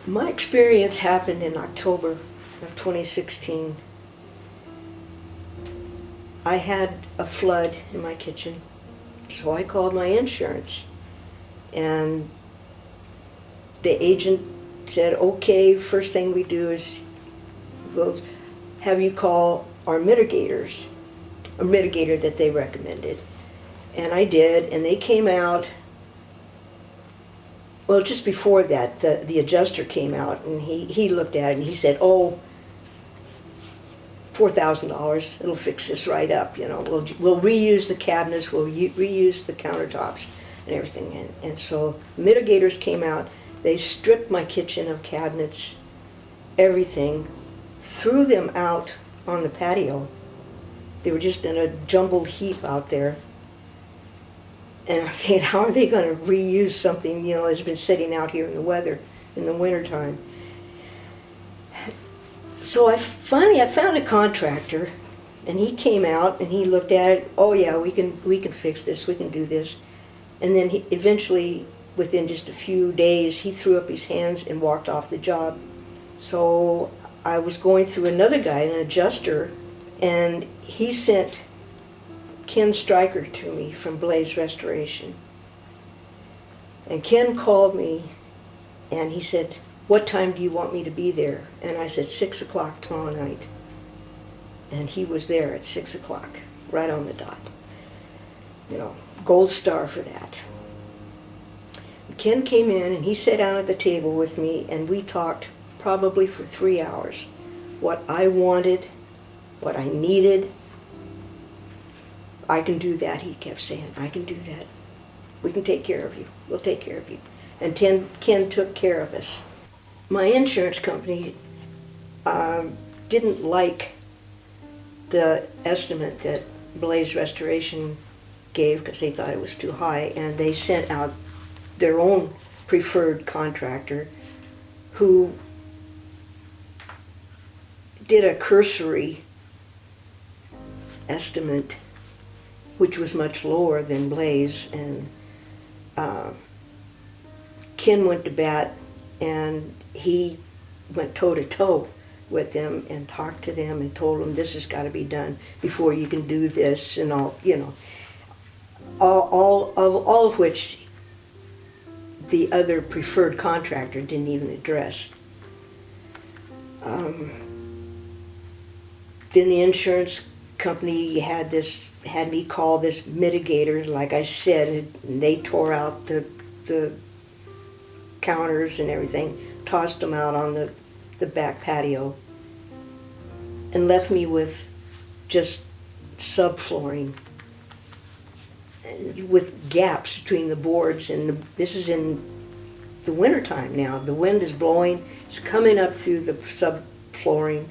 My experience happened in October of 2016. I had a flood in my kitchen, so I called my insurance, and the agent said, okay, first thing we do is we'll have you call our mitigators, a mitigator that they recommended. And I did, and they came out. Well, just before that, the adjuster came out, and he looked at it, and he said, oh, $4,000, it'll fix this right up, you know. We'll reuse the cabinets, we'll reuse the countertops and everything. And so mitigators came out, they stripped my kitchen of cabinets, everything, threw them out on the patio. They were just in a jumbled heap out there. And I'm thinking, how are they going to reuse something, you know, that's been sitting out here in the weather in the wintertime? So I found a contractor, and he came out and he looked at it. Oh yeah, we can fix this. We can do this. And then eventually, within just a few days, he threw up his hands and walked off the job. So I was going through another guy, an adjuster, and he sent Ken Stryker to me from Blaze Restoration. And Ken called me, and he said, what time do you want me to be there? And I said, 6 o'clock tomorrow night. And he was there at 6 o'clock, right on the dot. You know, gold star for that. Ken came in, and he sat down at the table with me, and we talked probably for 3 hours. What I wanted, what I needed. I can do that, he kept saying. I can do that. We can take care of you. We'll take care of you. And Ken took care of us. My insurance company didn't like the estimate that Blaze Restoration gave because they thought it was too high, and they sent out their own preferred contractor who did a cursory estimate which was much lower than Blaze, and Ken went to bat, and he went toe-to-toe with them and talked to them and told them this has got to be done before you can do this, and all, you know, all of which the other preferred contractor didn't even address. Then the insurance company had me call this mitigator, like I said, and they tore out the counters and everything, tossed them out on the back patio, and left me with just subflooring with gaps between the boards. And this is in the wintertime now. The wind is blowing, it's coming up through the subflooring.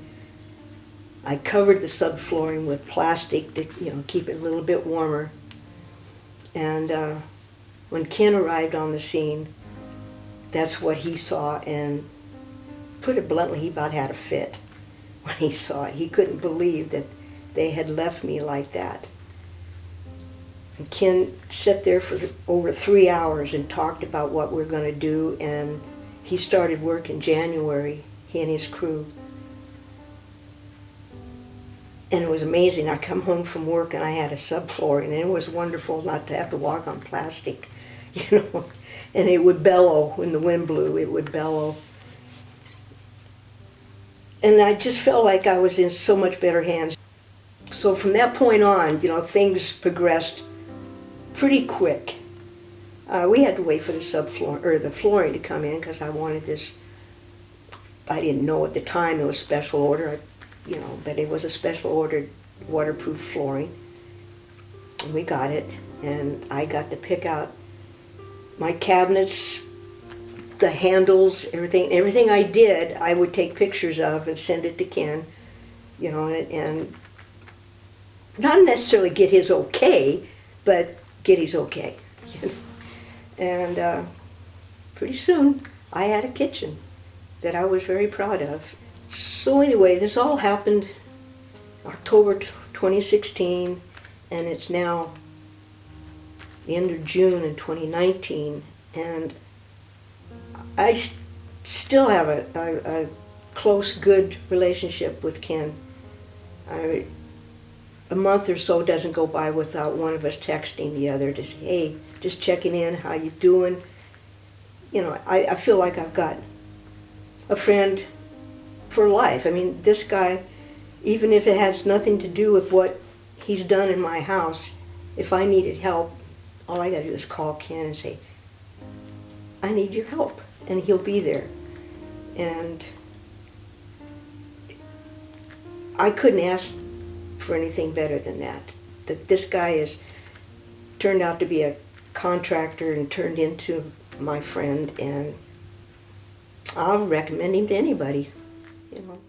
I covered the subflooring with plastic to, you know, keep it a little bit warmer. And when Ken arrived on the scene, that's what he saw, and put it bluntly, he about had a fit when he saw it. He couldn't believe that they had left me like that. And Ken sat there for over 3 hours and talked about what we're going to do, and he started work in January, he and his crew. And it was amazing. I come home from work and I had a subflooring, and it was wonderful not to have to walk on plastic, you know. And it would bellow when the wind blew, it would bellow. And I just felt like I was in so much better hands. So from that point on, you know, things progressed pretty quick. We had to wait for the subfloor or the flooring to come in because I wanted this. I didn't know at the time it was special order, you know, but it was a special ordered waterproof flooring. And we got it, and I got to pick out my cabinets, the handles, everything I did, I would take pictures of and send it to Ken, you know, and not necessarily get his okay, but get his okay. You know? And pretty soon, I had a kitchen that I was very proud of. So anyway, this all happened October 2016, and it's now the end of June in 2019, and I still have a close, good relationship with Ken. A month or so doesn't go by without one of us texting the other to say, hey, just checking in, how you doing? You know, I feel like I've got a friend for life. I mean, this guy, even if it has nothing to do with what he's done in my house, if I needed help, all I gotta do is call Ken and say, I need your help, and he'll be there. And I couldn't ask for anything better than that. That this guy has turned out to be a contractor and turned into my friend, and I'll recommend him to anybody, you know.